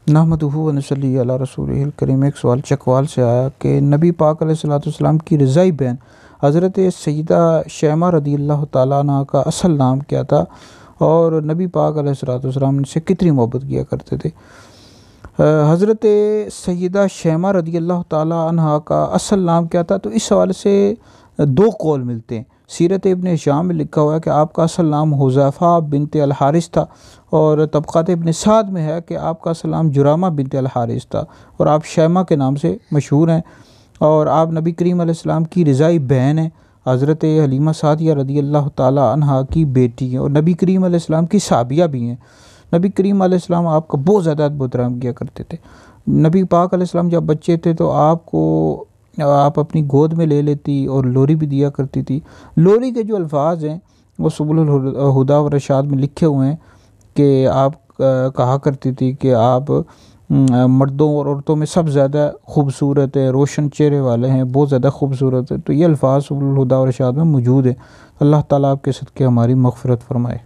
नहमदुहु व नसल्ली अला रसूलिहिल करीम। एक सवाल चकवाल से आया कि नबी पाक अलैहिस्सलाम की रज़ाई बहन हज़रत सैयदा शैमा रदियल्लाहु ताला अन्हा का असल नाम क्या था और नबी पाक अलैहिस्सलाम से कितनी मोहब्बत किया करते थे। हज़रत सैयदा शैमा रदियल्लाहु ताला अन्हा का असल नाम क्या था, तो इस हवाले से दो कौल मिलते हैं। सीरत इब्न हिशाम में लिखा हुआ है कि आपका असल नाम हुज़ैफ़ा बिनत अल हारिस था, और तबक़ात इब्न साद में है कि आपका असल नाम जुरामा बिनत अल हारिस था और आप शैमा के नाम से मशहूर हैं, और आप नबी करीम अलैहिस्सलाम की रज़ाई बहन हैं। हज़रत हलीमा सादिया रदियल्लाहु ताला अन्हा की बेटी हैं और नबी करीम अलैहिस्सलाम की साबिया भी हैं। नबी करीम अलैहिस्सलाम आपका बहुत ज़्यादा मोहतरम किया करते थे। नबी पाक अलैहिस्सलाम जब बच्चे थे तो आप अपनी गोद में ले लेती और लोरी भी दिया करती थी। लोरी के जो अल्फाज हैं वो सुबुल हुदा व रशाद में लिखे हुए हैं कि आप कहा करती थी कि आप मर्दों और औरतों में सब ज़्यादा खूबसूरत है, रोशन चेहरे वाले हैं, बहुत ज़्यादा खूबसूरत है। तो ये अल्फाज सुबुल हुदा व रशाद में मौजूद है। अल्लाह ताला आपके सदक़े हमारी मग़फ़िरत फ़रमाए।